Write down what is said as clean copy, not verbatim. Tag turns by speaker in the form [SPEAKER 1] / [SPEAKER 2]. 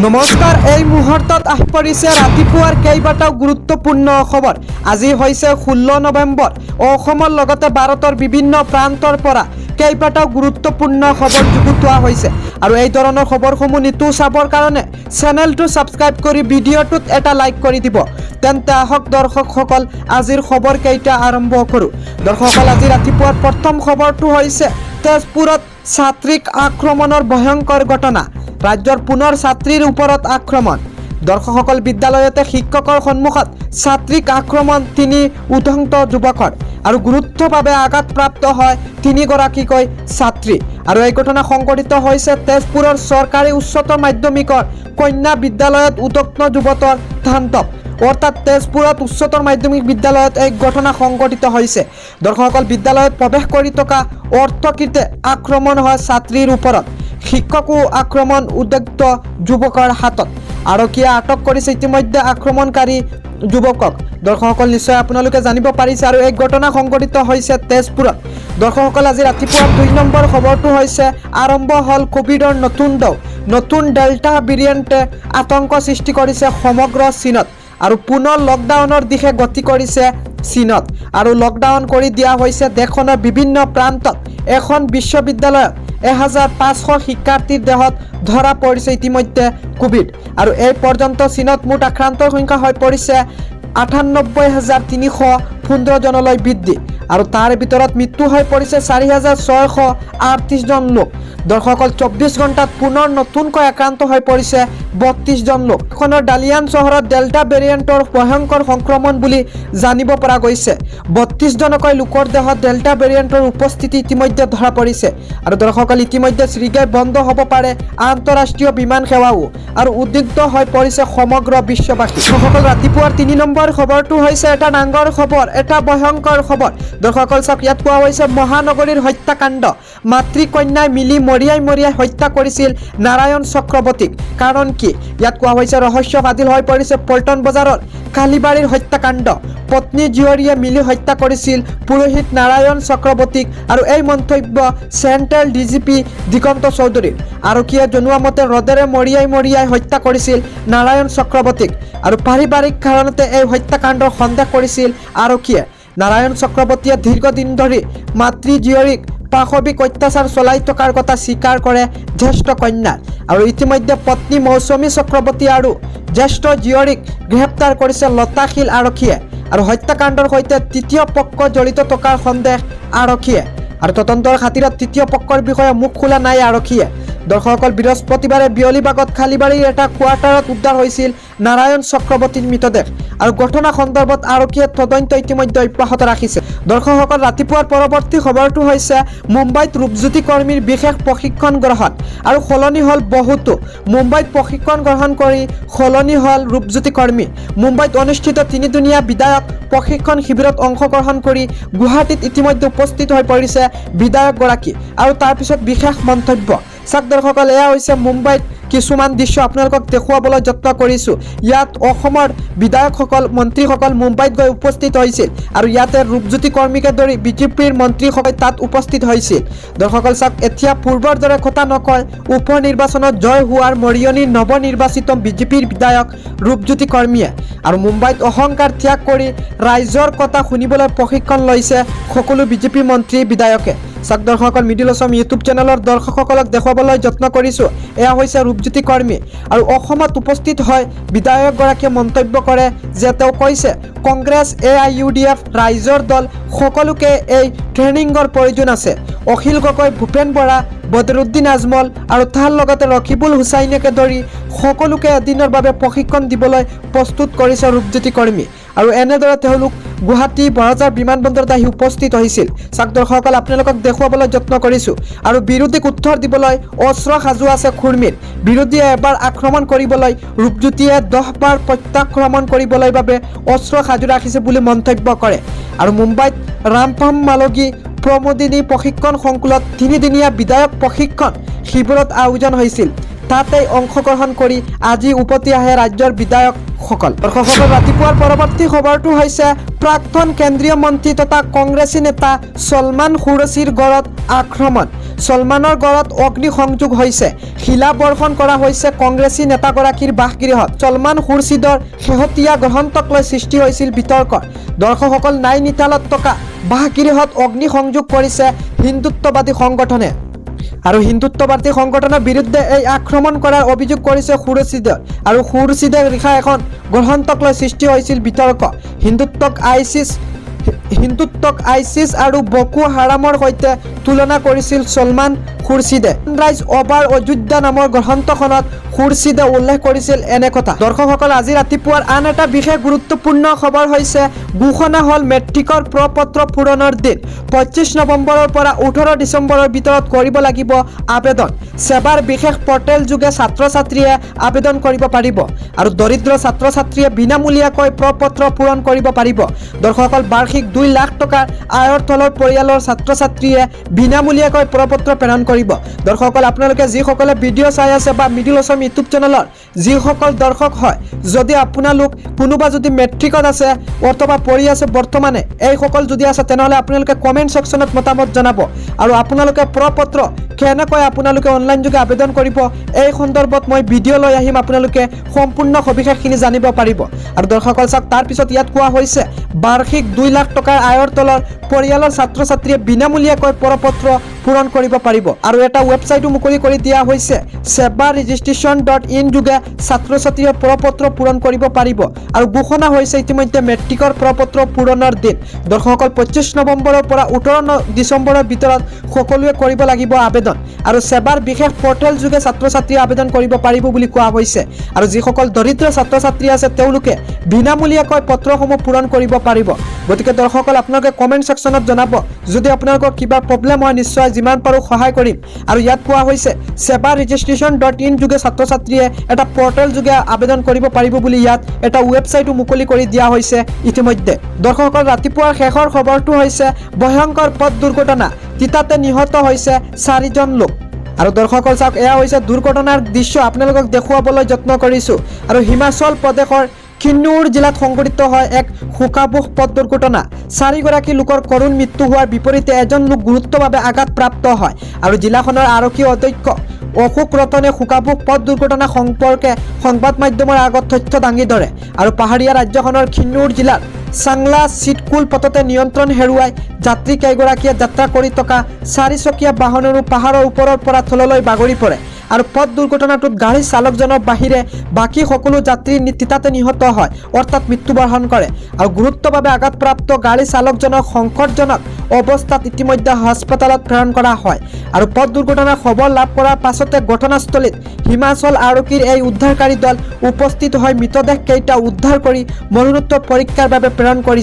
[SPEAKER 1] নমস্কাৰ, এই মুহূৰ্তত আহি পৰিছে ৰাতিপুৱাৰ কেইবাটাও গুৰুত্বপূৰ্ণ খবৰ। আজি হৈছে 16 নৱেম্বৰ। অসমৰ লগতে ভাৰতৰ বিভিন্ন প্ৰান্তৰ পৰা কেইবাটাও গুৰুত্বপূৰ্ণ খবৰ যুগুতোৱা হৈছে আৰু এই ধৰণৰ খবৰসমূহ নিতৌ চাবৰ কাৰণে চেনেলটো ছাবস্ক্ৰাইব কৰি ভিডিঅ'টোত এটা লাইক কৰি দিব। তেন্তে আহক দৰ্শকসকল, আজিৰ খবৰ কেইটা আৰম্ভ কৰোঁ। দৰ্শকসকল, আজি ৰাতিপুৱাৰ প্ৰথম খবৰটো হৈছে তেজপুৰত ছাত্ৰীক আক্ৰমণৰ ভয়ংকৰ ঘটনা। ৰাজ্যৰ পুনৰ ছাত্ৰীৰ ওপৰত আক্ৰমণ। দৰ্শকসকল, বিদ্যালয়তে শিক্ষকৰ সন্মুখত ছাত্ৰীক আক্ৰমণ 3 উদংত যুৱকৰ আৰু গুৰুত্বভাৱে আঘাতপ্ৰাপ্ত হয় 3গৰাকীকৈ ছাত্ৰী। আৰু এই ঘটনা সংঘটিত হৈছে তেজপুৰৰ চৰকাৰী উচ্চতৰ মাধ্যমিকৰ কন্যা বিদ্যালয়ত উদগ্ন যুৱকৰ তাণ্ডৱ। অৰ্থাৎ তেজপুৰত উচ্চতৰ মাধ্যমিক বিদ্যালয়ত এই ঘটনা সংঘটিত হৈছে। দৰ্শকসকল, বিদ্যালয়ত প্ৰৱেশ কৰি থকা অৰ্থকৃতে আক্ৰমণ হয় ছাত্ৰীৰ ওপৰত। শিক্ষকো আক্ৰমণ উদ্যক্ত যুৱকৰ হাতত। আৰক্ষীয়ে আটক কৰিছে ইতিমধ্যে আক্ৰমণকাৰী যুৱকক। দৰ্শকসকল, নিশ্চয় আপোনালোকে জানিব পাৰিছে আৰু এই ঘটনা সংঘটিত হৈছে তেজপুৰত। দৰ্শকসকল, আজি ৰাতিপুৱা 2 নম্বৰ খবৰটো হৈছে আৰম্ভ হ'ল কোভিডৰ নতুন ঢৌ। নতুন ডেল্টা ভেৰিয়েণ্টে আতংক সৃষ্টি কৰিছে সমগ্ৰ চীনত আৰু পুনৰ লকডাউনৰ দিশে গতি কৰিছে চীনত। আৰু লকডাউন কৰি দিয়া হৈছে দেশখনৰ বিভিন্ন প্ৰান্তত। এখন বিশ্ববিদ্যালয়ত 1500 শিক্ষাৰ্থীৰ দেহত ধৰা পৰিছে ইতিমধ্যে কোভিড। আৰু এই পৰ্যন্ত চীনত মুঠ আক্ৰান্তৰ সংখ্যা হৈ পৰিছে 98,315 জনলৈ বৃদ্ধি আৰু তাৰ ভিতৰত মৃত্যু হৈ পৰিছে 4,638 জন লোক। দৰ্শকসকল, 24 ঘণ্টাত পুনৰ নতুনকৈ আক্ৰান্ত হৈ পৰিছে 32 জন লোক। এখনৰ ডালিয়ান চহৰত ডেল্টা ভেৰিয়েণ্টৰ ভয়ংকৰ সংক্ৰমণ বুলি জানিব পৰা গৈছে। 32 জনকৈ লোকৰ দেহত ডেল্টা ভেৰিয়েণ্টৰ উপস্থিতি ইতিমধ্যে ধৰা পৰিছে। আৰু দৰ্শকসকল, ইতিমধ্যে শীঘ্ৰে বন্ধ হ'ব পাৰে আন্তঃৰাষ্ট্ৰীয় বিমান সেৱাও আৰু উদ্বিগ্ন হৈ পৰিছে সমগ্ৰ বিশ্ববাসী। দৰ্শকসকল, ৰাতিপুৱাৰ 3 নম্বৰ খবৰটো হৈছে এটা ডাঙৰ খবৰ, এটা ভয়ংকৰ খবৰ। দৰ্শকসকল চাওক, ইয়াত কোৱা হৈছে মহানগৰীৰ হত্যাকাণ্ড। মাতৃকন্যাই মিলি মৰিয়াই হত্যা কৰিছিল নাৰায়ণ চক্ৰৱৰ্তীক। কাৰণ কি? ইয়াত কোৱা হৈছে ৰহস্য ফাদিল হৈ পৰিছে পল্টন বজাৰৰ কালিবাৰীৰ হত্যাকাণ্ড। পত্নী জীয়ৰীয়ে মিলি হত্যা কৰিছিল পুৰোহিত নাৰায়ণ চক্ৰৱৰ্তীক আৰু এই মন্তব্য চেণ্ট্ৰেল ডিজিপি দিগন্ত চৌধুৰীৰ। আৰক্ষীয়ে জনোৱা মতে ৰদেৰে মৰিয়াই হত্যা কৰিছিল নাৰায়ণ চক্ৰৱৰ্তীক আৰু পাৰিবাৰিক কাৰণতে এই হত্যাকাণ্ডৰ সন্দেহ কৰিছিল আৰক্ষীয়ে। নাৰায়ণ চক্ৰৱৰ্তীয়ে দীৰ্ঘদিন ধৰি মাতৃ জীয়ৰীক পাশবিক অত্যাচাৰ চলাই থকাৰ কথা স্বীকাৰ কৰে জ্যেষ্ঠ কন্যা। আৰু ইতিমধ্যে পত্নী মৌচুমী চক্ৰৱৰ্তী আৰু জ্যেষ্ঠ জীয়ৰীক গ্ৰেপ্তাৰ কৰিছে লতাশিল আৰক্ষীয়ে। আৰু হত্যাকাণ্ডৰ সৈতে তৃতীয় পক্ষ জড়িত থকাৰ সন্দেহ আৰক্ষীয়ে। আৰু তদন্তৰ খাতিৰত তৃতীয় পক্ষৰ বিষয়ে মুখ খোলা নাই আৰক্ষীয়ে। দৰ্শকসকল, বৃহস্পতিবাৰে বিয়লিবাগত খালিবাৰীৰ এটা কোৱাৰ্টাৰত উদ্ধাৰ হৈছিল নাৰায়ণ চক্ৰৱৰ্তীৰ মৃতদেহ আৰু ঘটনা সন্দৰ্ভত আৰক্ষীয়ে তদন্ত ইতিমধ্যে অব্যাহত ৰাখিছে। দৰ্শকসকল, ৰাতিপুৱাৰ পৰৱৰ্তী খবৰটো হৈছে মুম্বাইত ৰূপজ্যোতি কৰ্মীৰ বিশেষ প্ৰশিক্ষণ গ্ৰহণ আৰু সলনি হ'ল বহুতো। মুম্বাইত প্ৰশিক্ষণ গ্ৰহণ কৰি সলনি হ'ল ৰূপজ্যোতি কৰ্মী। মুম্বাইত অনুষ্ঠিত 3দিনীয়া বিধায়ক প্ৰশিক্ষণ শিবিৰত অংশগ্ৰহণ কৰি গুৱাহাটীত ইতিমধ্যে উপস্থিত হৈ পৰিছে বিধায়কগৰাকী আৰু তাৰপিছত বিশেষ মন্তব্য। চাওক দৰ্শকসকল, এয়া হৈছে মুম্বাইত কিছুমান দৃশ্য আপোনালোকক দেখুৱাবলৈ যত্ন কৰিছোঁ। ইয়াত অসমৰ বিধায়কসকল মন্ত্ৰীসকল মুম্বাইত গৈ উপস্থিত হৈছিল আৰু ইয়াতে ৰূপজ্যোতি কৰ্মীকে ধৰি বিজেপিৰ মন্ত্ৰীসকল তাত উপস্থিত হৈছিল। দৰ্শকসকল চাওক, এতিয়া পূৰ্বৰ দৰে কথা নকয় উপ নিৰ্বাচনত জয় হোৱাৰ মৰিয়নিৰ নৱনিৰ্বাচিত বিজেপিৰ বিধায়ক ৰূপজ্যোতি কৰ্মীয়ে। আৰু মুম্বাইত অহংকাৰ ত্যাগ কৰি ৰাইজৰ কথা শুনিবলৈ প্ৰশিক্ষণ লৈছে সকলো বিজেপি মন্ত্ৰী বিধায়কে। চাওক দৰ্শকসকল, মিডিল অসম ইউটিউব চেনেলৰ দৰ্শকসকলক দেখুৱাবলৈ যত্ন কৰিছোঁ। এয়া হৈছে ৰূপজ্যোতি কৰ্মী আৰু অসমত উপস্থিত হৈ বিধায়কগৰাকীয়ে মন্তব্য কৰে যে তেওঁ কৈছে কংগ্ৰেছ AIUDF ৰাইজৰ দল সকলোকে এই ট্ৰেইনিঙৰ প্ৰয়োজন আছে। অখিল গগৈ, ভূপেন বৰা, বদৰুদ্দিন আজমল আৰু তাৰ লগতে ৰকিবুল হুছাইনকে ধৰি সকলোকে এদিনৰ বাবে প্ৰশিক্ষণ দিবলৈ প্ৰস্তুত কৰিছে ৰূপজ্যোতি কৰ্মী। আৰু এনেদৰে তেওঁলোক গুৱাহাটী বৰাজাৰ বিমানবন্দৰত আহি উপস্থিত হৈছিল। চাওক দৰ্শকসকল, আপোনালোকক দেখুৱাবলৈ যত্ন কৰিছোঁ। আৰু বিৰোধীক উত্তৰ দিবলৈ অস্ত্ৰ সাজু আছে খুৰ্মীৰ। বিৰোধীয়ে এবাৰ আক্ৰমণ কৰিবলৈ ৰূপজ্যোতিয়ে 10 বাৰ প্ৰত্যাক্ৰমণ কৰিবলৈ বাবে অস্ত্ৰ সাজু ৰাখিছে বুলি মন্তব্য কৰে। আৰু মুম্বাইত ৰামপাম মালগী প্ৰমোদিনী প্ৰশিক্ষণ সংকুলত 3দিনীয়া বিধায়ক প্ৰশিক্ষণ শিবিৰত আয়োজন হৈছিল। তাতেই অংশগ্ৰহণ কৰি আজি উভতি আহে ৰাজ্যৰ বিধায়কসকল। দৰ্শকসকল, ৰাতিপুৱাৰ পৰৱৰ্তী খবৰটো হৈছে প্ৰাক্তন কেন্দ্ৰীয় মন্ত্ৰী তথা কংগ্ৰেছী নেতা ছলমান খুৰছিৰ ঘৰত আক্ৰমণ। সলমানৰ গড়ত অগ্নিসংযোগ হৈছে। শিলা বৰ্ষণ কৰা হৈছে কংগ্ৰেছী নেতাগৰাকীৰ বাসগৃহত। সলমান খুৰছিদৰ শেহতীয়া গ্ৰহণক লৈ সৃষ্টি হৈছিল বিতৰ্ক। দৰ্শকসকল নাইনিতালত থকা বাসগৃহত অগ্নিসংযোগ কৰিছে হিন্দুত্ববাদী সংগঠনে আৰু হিন্দুত্ববাদী সংগঠনৰ বিৰুদ্ধে এই আক্ৰমণ কৰাৰ অভিযোগ কৰিছে খুৰছিদে আৰু খুৰছিদে লিখা এখন গ্ৰন্থক লৈ সৃষ্টি হৈছিল বিতৰ্ক। হিন্দুত্বক আইচিছ আৰু বকো হাৰামৰ সৈতে তুলনা কৰিছিল সলমান খুৰছিদে। সানৰাইজ অভাৰ অযোধ্যা নামৰ গ্ৰন্থখনত খুৰছিদে উল্লেখ কৰিছিল এনে কথা। দৰ্শকসকল, আজি ৰাতিপুৱাৰ আন এটা বিশেষ গুৰুত্বপূৰ্ণ খবৰ হৈছে ঘোষণা হ'ল মেট্ৰিকৰ প্ৰ-পত্ৰ পূৰণৰ দিন। 25 নৱেম্বৰৰ পৰা 18 ডিচেম্বৰৰ ভিতৰত কৰিব লাগিব আবেদন। সেৱাৰ বিশেষ পৰ্টেল যোগে ছাত্ৰ ছাত্ৰীয়ে আবেদন কৰিব পাৰিব আৰু দৰিদ্ৰ ছাত্ৰ ছাত্ৰীয়ে বিনামূলীয়াকৈ প্ৰ-পত্ৰ পূৰণ কৰিব পাৰিব। দৰ্শকসকল, বাৰ্ষিক 2 লাখ টকাৰ আয়ৰ তলৰ পৰিয়ালৰ ছাত্ৰ ছাত্ৰীয়ে বিনামূলীয়াকৈ প্ৰ-পত্ৰ প্ৰেৰণ কৰিব। দৰ্শকসকল, আপোনালোকে যিসকলে ভিডিঅ' চাই আছে বা মিডিল অসম ইউটিউব চেনেলৰ যিসকল দৰ্শক হয়, যদি আপোনালোক কোনোবা যদি মেট্ৰিকত আছে অথবা পঢ়ি আছে বৰ্তমানে, এইসকল যদি আছে তেনেহ'লে আপোনালোকে কমেণ্ট ছেকশ্যনত মতামত জনাব আৰু আপোনালোকে প্ৰ-পত্ৰ কেনেকৈ আপোনালোকে অনলাইন যোগে আবেদন কৰিব এই সন্দৰ্ভত মই ভিডিঅ' লৈ আহিম, আপোনালোকে সম্পূৰ্ণ সবিশেষখিনি জানিব পাৰিব। আৰু দৰ্শকসকল চাওক, তাৰপিছত ইয়াত কোৱা হৈছে বাৰ্ষিক 2 লাখ টকাৰ আয়ৰ তলৰ পৰিয়ালৰ ছাত্ৰ ছাত্ৰীয়ে বিনামূলীয়াকৈ প্ৰ-পত্ৰ পূৰণ কৰিব পাৰিব আৰু এটা ৱেবছাইটো মুকলি কৰি দিয়া হৈছে। sewaregistration.in যোগে ছাত্ৰ ছাত্ৰীয়ে প্ৰ-পত্ৰ পূৰণ কৰিব পাৰিব আৰু ঘোষণা হৈছে ইতিমধ্যে মেট্ৰিকৰ প্ৰ-পত্ৰ পূৰণৰ দিন। দৰ্শকসকল, 25 নৱেম্বৰৰ পৰা 18 ডিচেম্বৰৰ ভিতৰত সকলোৱে কৰিব লাগিব আবেদন আৰু সেৱাৰ বিশেষ পৰ্টেল যোগে ছাত্ৰ ছাত্ৰীয়ে আবেদন কৰিব পাৰিব বুলি কোৱা হৈছে। আৰু যিসকল দৰিদ্ৰ ছাত্ৰ ছাত্ৰী আছে তেওঁলোকে বিনামূলীয়াকৈ পত্ৰসমূহ পূৰণ কৰিব পাৰিব। গতিকে দৰ্শকসকল, আপোনালোকে কমেণ্ট ছেকশ্যনত জনাব যদি আপোনালোকৰ কিবা প্ৰব্লেম হয়, নিশ্চয় যিমান পাৰোঁ সহায় কৰিম। আৰু ইয়াত কোৱা হৈছে sewaregistration.in যোগে ছাত্ৰ ছাত্ৰীয়ে এটা পৰ্টেল যোগে আবেদন কৰিব পাৰিব বুলি ইয়াত এটা ৱেবছাইটো মুকলি কৰি দিয়া হৈছে ইতিমধ্যে। দৰ্শকসকল, ৰাতিপুৱাৰ শেষৰ খবৰটো হৈছে ভয়ংকৰ পথ দুৰ্ঘটনা, তিতাতে নিহত হৈছে 4 জন লোক। আৰু দৰ্শকসকল চাওক, এয়া হৈছে দুৰ্ঘটনাৰ দৃশ্য আপোনালোকক দেখুৱাবলৈ যত্ন কৰিছোঁ। আৰু হিমাচল প্ৰদেশৰ কিন্নৌৰ জিলাত সংঘটিত হয় এক শোকাবহ পথ দুৰ্ঘটনা। 4 গৰাকী লোকৰ কৰুণ মৃত্যু হোৱাৰ বিপৰীতে এজন লোক গুৰুতৰভাৱে আঘাতপ্ৰাপ্ত হয়। আৰু জিলাখনৰ আৰক্ষী অধ্যক্ষ অশোক ৰতনে শোকাবহ পথ দুৰ্ঘটনা সম্পৰ্কে সংবাদ মাধ্যমৰ আগত তথ্য দাঙি ধৰে। আৰু পাহাৰীয়া ৰাজ্যখনৰ কিন্নৌৰ জিলাৰ চাংলা চিটকুল পথতে নিয়ন্ত্ৰণ হেৰুৱাই যাত্ৰী কেইগৰাকীয়ে যাত্ৰা কৰি থকা 4 চকীয়া বাহনৰো পাহাৰৰ ওপৰৰ পৰা তললৈ বাগৰি পৰে। আৰু পথ দুৰ্ঘটনাটোত গাড়ী চালকজনৰ বাহিৰে বাকী সকলো যাত্ৰী তিতাতে নিহত হয়, অৰ্থাৎ মৃত্যুবৰণ কৰে। আৰু গুৰুত্বভাৱে আঘাতপ্ৰাপ্ত গাড়ী চালকজনক সংকটজনক অৱস্থাত ইতিমধ্যে হাস্পতালত প্ৰেৰণ কৰা হয়। আৰু পথ দুৰ্ঘটনাৰ খবৰ লাভ কৰাৰ পাছতে ঘটনাস্থলীত হিমাচল আৰক্ষীৰ এই উদ্ধাৰকাৰী দল উপস্থিত হৈ মৃতদেহ কেইটা উদ্ধাৰ কৰি মৰণোত্তৰ পৰীক্ষাৰ বাবে প্ৰেৰণ কৰিছে।